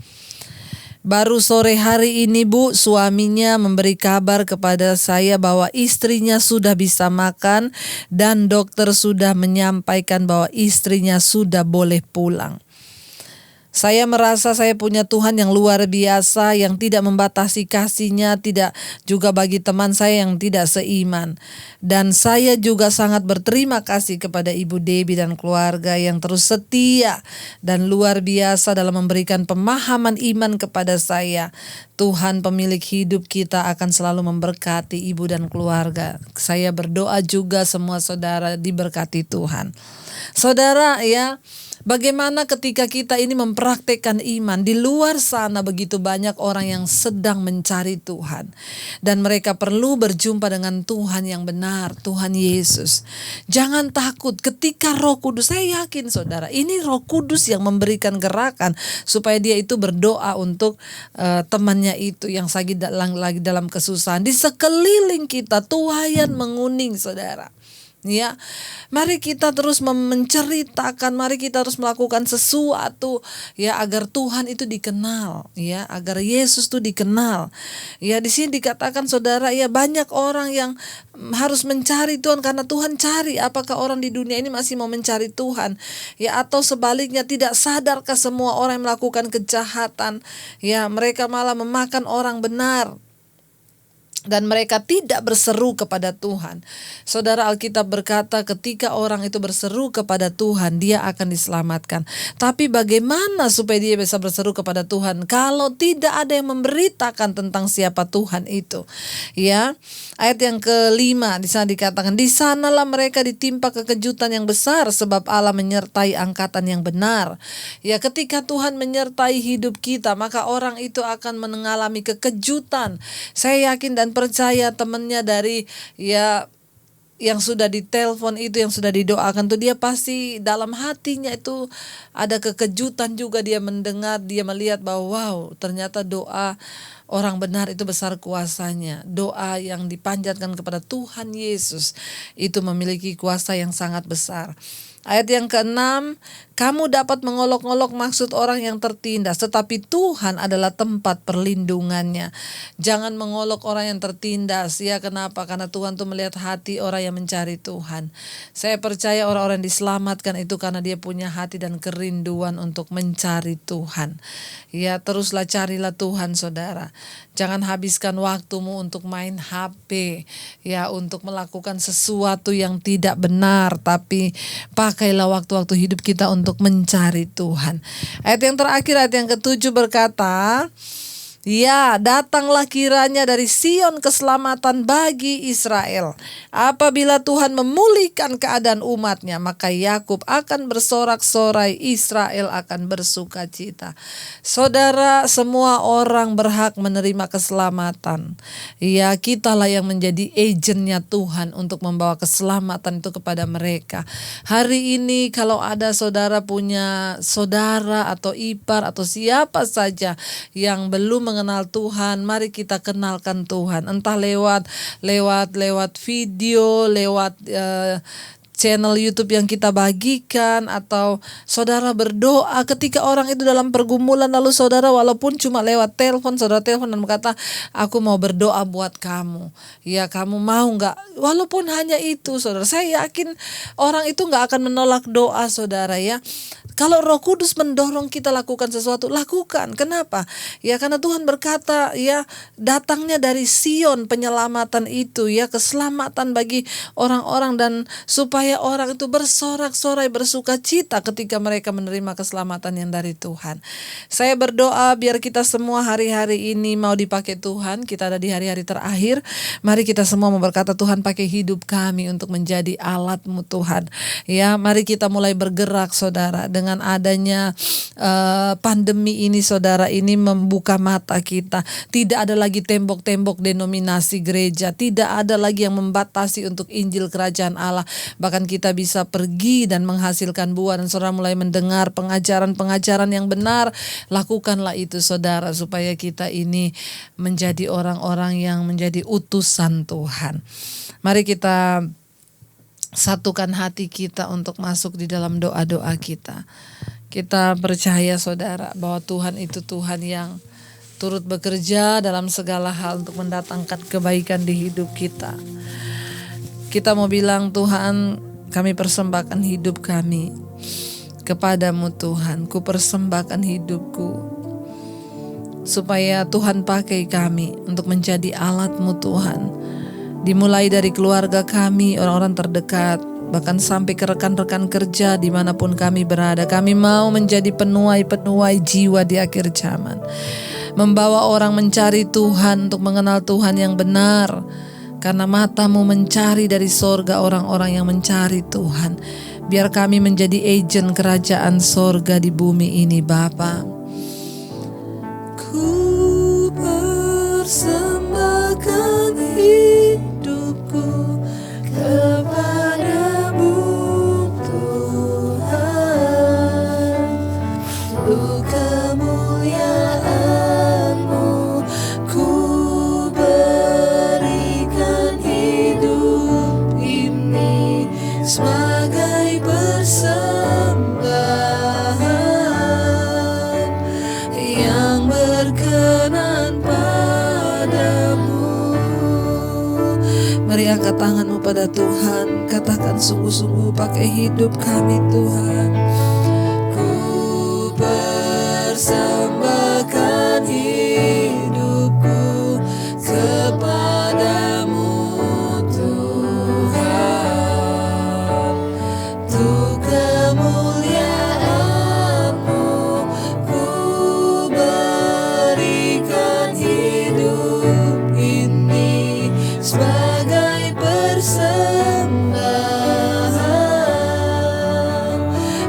Baru sore hari ini, Bu, suaminya memberi kabar kepada saya bahwa istrinya sudah bisa makan dan dokter sudah menyampaikan bahwa istrinya sudah boleh pulang. Saya merasa saya punya Tuhan yang luar biasa, yang tidak membatasi kasih-Nya, tidak juga bagi teman saya yang tidak seiman. Dan saya juga sangat berterima kasih kepada Ibu Debbie dan keluarga yang terus setia dan luar biasa dalam memberikan pemahaman iman kepada saya. Tuhan pemilik hidup kita akan selalu memberkati ibu dan keluarga. Saya berdoa juga semua saudara diberkati Tuhan. Saudara, ya, bagaimana ketika kita ini mempraktekkan iman, di luar sana begitu banyak orang yang sedang mencari Tuhan. Dan mereka perlu berjumpa dengan Tuhan yang benar, Tuhan Yesus. Jangan takut ketika Roh Kudus, saya yakin saudara, ini Roh Kudus yang memberikan gerakan supaya dia itu berdoa untuk temannya itu yang lagi dalam kesusahan. Di sekeliling kita tuayan menguning saudara. Ya, mari kita terus menceritakan, mari kita terus melakukan sesuatu, ya, agar Tuhan itu dikenal, ya, agar Yesus itu dikenal. Ya, di sini dikatakan saudara, ya, banyak orang yang harus mencari Tuhan karena Tuhan cari. Apakah orang di dunia ini masih mau mencari Tuhan? Ya, atau sebaliknya, tidak sadarkah semua orang yang melakukan kejahatan, ya, mereka malah memakan orang benar dan mereka tidak berseru kepada Tuhan. Saudara, Alkitab berkata ketika orang itu berseru kepada Tuhan, dia akan diselamatkan. Tapi bagaimana supaya dia bisa berseru kepada Tuhan kalau tidak ada yang memberitakan tentang siapa Tuhan itu? Ya, ayat yang kelima di sana dikatakan, di sanalah mereka ditimpa kekejutan yang besar sebab Allah menyertai angkatan yang benar. Ya, ketika Tuhan menyertai hidup kita, maka orang itu akan mengalami kekejutan. Saya yakin dan percaya temannya dari, ya, yang sudah ditelepon itu, yang sudah didoakan tuh, dia pasti dalam hatinya itu ada kekejutan juga. Dia mendengar, dia melihat bahwa wow, ternyata doa orang benar itu besar kuasanya. Doa yang dipanjatkan kepada Tuhan Yesus itu memiliki kuasa yang sangat besar. Ayat yang ke-6, kamu dapat mengolok-olok maksud orang yang tertindas, tetapi Tuhan adalah tempat perlindungannya. Jangan mengolok orang yang tertindas. Ya, kenapa? Karena Tuhan tuh melihat hati orang yang mencari Tuhan. Saya percaya orang-orang yang diselamatkan itu karena dia punya hati dan kerinduan untuk mencari Tuhan. Ya, teruslah carilah Tuhan saudara. Jangan habiskan waktumu untuk main HP, ya, untuk melakukan sesuatu yang tidak benar, tapi pakailah waktu-waktu hidup kita untuk mencari Tuhan. Ayat yang terakhir, ayat yang ke-7 berkata, ya, datanglah kiranya dari Sion keselamatan bagi Israel. Apabila Tuhan memulihkan keadaan umatnya, maka Yakub akan bersorak-sorai, Israel akan bersuka cita. Saudara, semua orang berhak menerima keselamatan. Ya, kitalah yang menjadi agennya Tuhan untuk membawa keselamatan itu kepada mereka. Hari ini kalau ada saudara punya saudara atau ipar atau siapa saja yang belum mengenal Tuhan, mari kita kenalkan Tuhan. Entah lewat video, lewat channel YouTube yang kita bagikan, atau saudara berdoa ketika orang itu dalam pergumulan, lalu saudara walaupun cuma lewat telepon, saudara telepon dan berkata, aku mau berdoa buat kamu. Ya, kamu mau gak? Walaupun hanya itu, saudara, saya yakin orang itu gak akan menolak doa, saudara ya. Kalau Roh Kudus mendorong kita lakukan sesuatu, lakukan. Kenapa? Ya, karena Tuhan berkata, ya, datangnya dari Sion penyelamatan itu, ya, keselamatan bagi orang-orang, dan supaya orang itu bersorak-sorai, bersuka cita ketika mereka menerima keselamatan yang dari Tuhan. Saya berdoa biar kita semua hari-hari ini mau dipakai Tuhan. Kita ada di hari-hari terakhir. Mari kita semua mau berkata, Tuhan, pakai hidup kami untuk menjadi alat-Mu, Tuhan. Ya, mari kita mulai bergerak, saudara. Dengan adanya pandemi ini, saudara, ini membuka mata kita. Tidak ada lagi tembok-tembok denominasi gereja. Tidak ada lagi yang membatasi untuk Injil Kerajaan Allah. Bahkan kita bisa pergi dan menghasilkan buah, dan saudara mulai mendengar pengajaran-pengajaran yang benar. Lakukanlah itu, saudara, supaya kita ini menjadi orang-orang yang menjadi utusan Tuhan. Mari kita satukan hati kita untuk masuk di dalam doa-doa kita. Kita percaya, saudara, bahwa Tuhan itu Tuhan yang turut bekerja dalam segala hal untuk mendatangkan kebaikan di hidup kita. Kita mau bilang, Tuhan, kami persembahkan hidup kami kepadamu, Tuhan. Ku persembahkan hidupku supaya Tuhan pakai kami untuk menjadi alat-Mu, Tuhan. Dimulai dari keluarga kami, orang-orang terdekat, bahkan sampai ke rekan-rekan kerja dimanapun kami berada. Kami mau menjadi penuai-penuai jiwa di akhir zaman. Membawa orang mencari Tuhan, untuk mengenal Tuhan yang benar. Karena mata-Mu mencari dari sorga orang-orang yang mencari Tuhan. Biar kami menjadi agen kerajaan sorga di bumi ini, Bapa. Ku persembahkan hidupku kepadamu, Tuhan, untuk kemuliaan-Mu. Ku berikan hidup ini sebagai persembahan yang berkenan padamu. Mari angkat tanganmu pada Tuhan. Katakan sungguh-sungguh, pakai hidup kami, Tuhan. Ku persembahkan hidupku kepadamu, Tuhan. Untuk kemuliaan-Mu, ku berikan hidup ini sebagai persembahan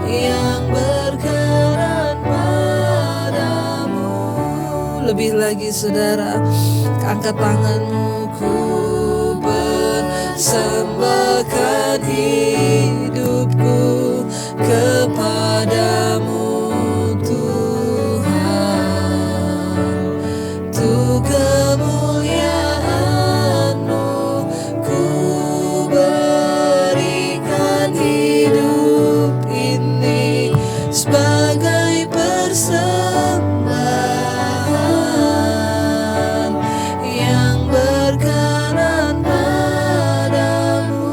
yang berkenan padamu. Lebih lagi, saudara, angkat tanganmu. Ku persembahkan hidupku kepadamu, Tuhan. Untuk kemuliaan-Mu, ku berikan hidup ini sebagai persembahan yang berkenan padamu.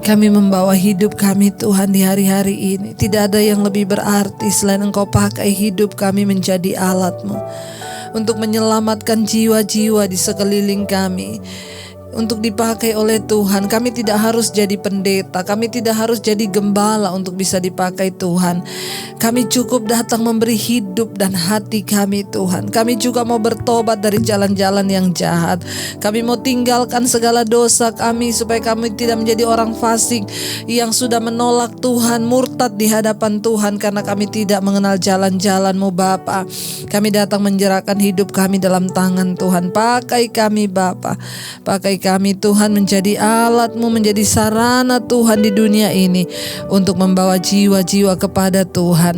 Kami membawa hidup kami, Tuhan, di hari-hari ini. Tidak ada yang lebih berarti selain Engkau pakai hidup kami menjadi alat-Mu untuk menyelamatkan jiwa-jiwa di sekeliling kami, untuk dipakai oleh Tuhan. Kami tidak harus jadi pendeta, kami tidak harus jadi gembala untuk bisa dipakai Tuhan. Kami cukup datang memberi hidup dan hati kami, Tuhan. Kami juga mau bertobat dari jalan-jalan yang jahat. Kami mau tinggalkan segala dosa kami supaya kami tidak menjadi orang fasik yang sudah menolak Tuhan, murtad di hadapan Tuhan karena kami tidak mengenal jalan-jalan-Mu, Bapa. Kami datang menyerahkan hidup kami dalam tangan Tuhan. Pakai kami, Bapa. Pakai kami, Tuhan, menjadi alat-Mu, menjadi sarana Tuhan di dunia ini untuk membawa jiwa-jiwa kepada Tuhan.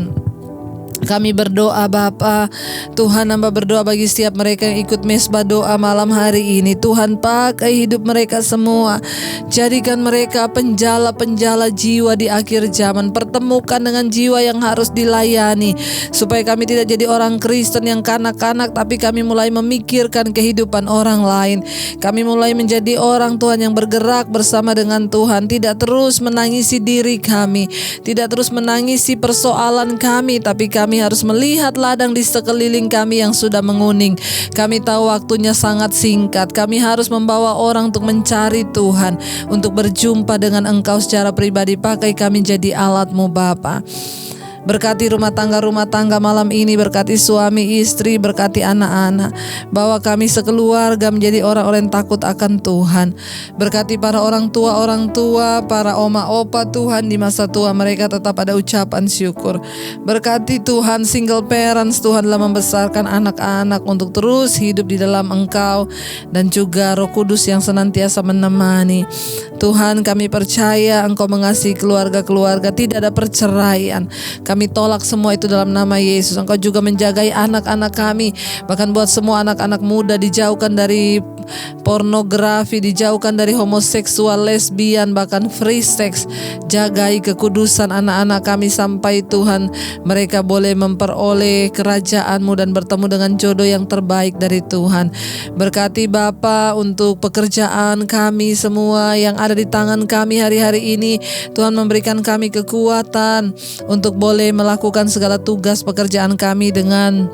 Kami berdoa Bapa, Tuhan hamba berdoa bagi setiap mereka yang ikut mesbah doa malam hari ini. Tuhan pakai hidup mereka semua. Jadikan mereka penjala-penjala jiwa di akhir zaman. Pertemukan dengan jiwa yang harus dilayani. Supaya kami tidak jadi orang Kristen yang kanak-kanak, tapi kami mulai memikirkan kehidupan orang lain. Kami mulai menjadi orang Tuhan yang bergerak bersama dengan Tuhan. Tidak terus menangisi diri kami, tidak terus menangisi persoalan kami, tapi kami harus melihat ladang di sekeliling kami yang sudah menguning. Kami tahu waktunya sangat singkat. Kami harus membawa orang untuk mencari Tuhan, untuk berjumpa dengan Engkau secara pribadi. Pakai kami jadi alat-Mu Bapa. Berkati rumah tangga malam ini, berkati suami istri, berkati anak-anak. Bawa kami sekeluarga menjadi orang-orang yang takut akan Tuhan. Berkati para orang tua, para oma opa Tuhan, di masa tua mereka tetap ada ucapan syukur. Berkati Tuhan single parents, Tuhan telah membesarkan anak-anak untuk terus hidup di dalam Engkau, dan juga Roh Kudus yang senantiasa menemani. Tuhan, kami percaya Engkau mengasihi keluarga-keluarga, tidak ada perceraian. Kami tolak semua itu dalam nama Yesus. Engkau juga menjagai anak-anak kami. Bahkan buat semua anak-anak muda, dijauhkan dari pornografi, dijauhkan dari homoseksual, lesbian, bahkan free sex. Jagai kekudusan anak-anak kami sampai Tuhan mereka boleh memperoleh kerajaan-Mu dan bertemu dengan jodoh yang terbaik dari Tuhan. Berkati Bapa untuk pekerjaan kami semua yang ada di tangan kami hari-hari ini. Tuhan memberikan kami kekuatan untuk boleh melakukan segala tugas pekerjaan kami dengan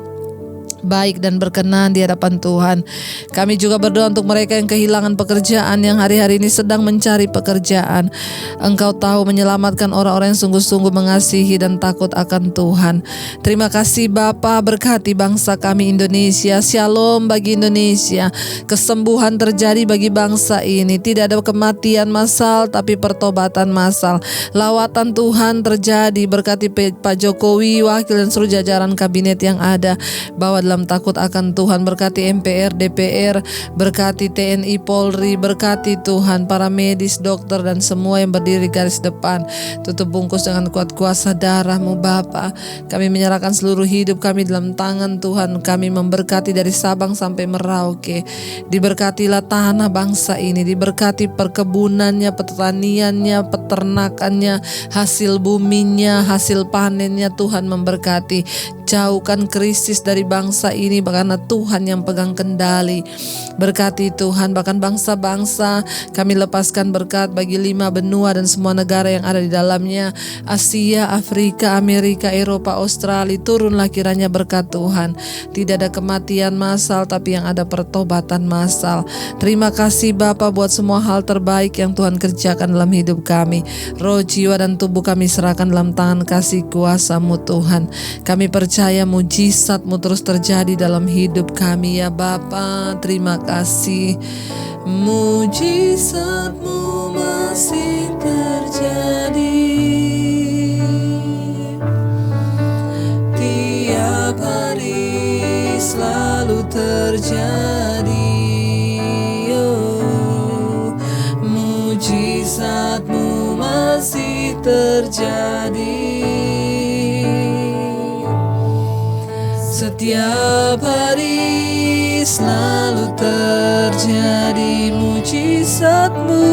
baik dan berkenan di hadapan Tuhan. Kami juga berdoa untuk mereka yang kehilangan pekerjaan, yang hari-hari ini sedang mencari pekerjaan. Engkau tahu menyelamatkan orang-orang yang sungguh-sungguh mengasihi dan takut akan Tuhan. Terima kasih Bapa, berkati bangsa kami Indonesia. Shalom bagi Indonesia. Kesembuhan terjadi bagi bangsa ini. Tidak ada kematian massal, tapi pertobatan massal. Lawatan Tuhan terjadi. Berkati Pak Jokowi, wakil dan seluruh jajaran kabinet yang ada. Bawa dalam takut akan Tuhan. Berkati MPR, DPR, berkati TNI, Polri, berkati Tuhan para medis, dokter, dan semua yang berdiri garis depan. Tutup bungkus dengan kuat kuasa darah-Mu Bapa. Kami menyerahkan seluruh hidup kami dalam tangan Tuhan. Kami memberkati dari Sabang sampai Merauke. Diberkatilah tanah bangsa ini, diberkati perkebunannya, pertaniannya, peternakannya, hasil buminya, hasil panennya. Tuhan memberkati. Jauhkan krisis dari bangsa ini, karena Tuhan yang pegang kendali. Berkati Tuhan bahkan bangsa-bangsa. Kami lepaskan berkat bagi 5 benua dan semua negara yang ada di dalamnya. Asia, Afrika, Amerika, Eropa, Australia. Turunlah kiranya berkat Tuhan. Tidak ada kematian massal, tapi yang ada pertobatan massal. Terima kasih Bapa buat semua hal terbaik yang Tuhan kerjakan dalam hidup kami. Roh, jiwa, dan tubuh kami serahkan dalam tangan kasih kuasa-Mu Tuhan. Kami percaya mujizat-Mu terus terjadi dalam hidup kami ya Bapa. Terima kasih. Mujizat-Mu masih terjadi. Tiap hari selalu terjadi. Oh, mujizat-Mu masih terjadi. Setiap hari selalu terjadi mujizat-Mu.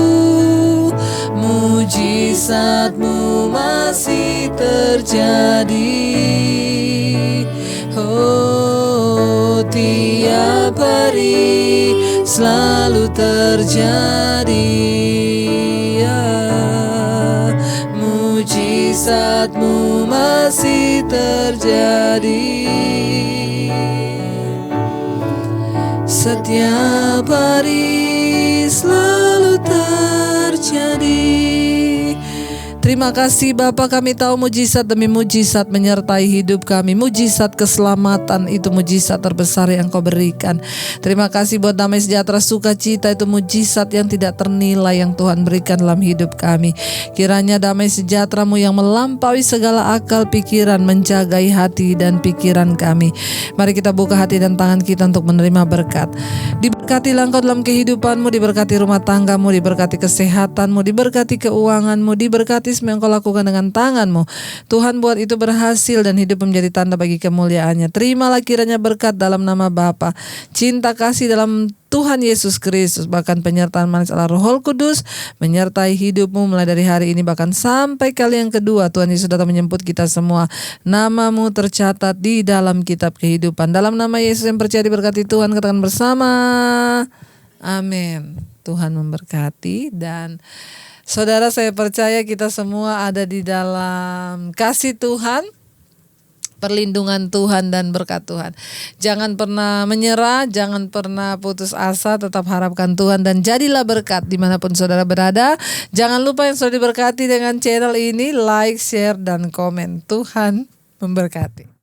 Mujizat-Mu masih terjadi. Oh, tiap hari selalu terjadi. Mujizat-Mu masih terjadi. Setiap hari selalu terjadi. Terima kasih Bapa, kami tahu mujizat demi mujizat menyertai hidup kami. Mujizat keselamatan itu mujizat terbesar yang Kau berikan. Terima kasih buat damai sejahtera sukacita, itu mujizat yang tidak ternilai yang Tuhan berikan dalam hidup kami. Kiranya damai sejahtera-Mu yang melampaui segala akal pikiran menjagai hati dan pikiran kami. Mari kita buka hati dan tangan kita untuk menerima berkat. Diberkatilah Engkau dalam kehidupan-Mu, diberkati rumah tangga-Mu, diberkati kesehatan-Mu, diberkati keuangan-Mu, diberkati semua yang kau lakukan dengan tangan-Mu. Tuhan buat itu berhasil dan hidup menjadi tanda bagi kemuliaan-Nya. Terimalah kiranya berkat dalam nama Bapa, cinta kasih dalam Tuhan Yesus Kristus, bahkan penyertaan manis Allah Roh Kudus menyertai hidupmu mulai dari hari ini bahkan sampai kali yang kedua Tuhan Yesus datang menjemput kita semua. Namamu tercatat di dalam kitab kehidupan. Dalam nama Yesus yang percaya diberkati Tuhan, katakan bersama, amin. Tuhan memberkati. Dan saudara, saya percaya kita semua ada di dalam kasih Tuhan, perlindungan Tuhan dan berkat Tuhan. Jangan pernah menyerah, jangan pernah putus asa, tetap harapkan Tuhan dan jadilah berkat dimanapun saudara berada. Jangan lupa yang sudah diberkati dengan channel ini, like, share, dan komen. Tuhan memberkati.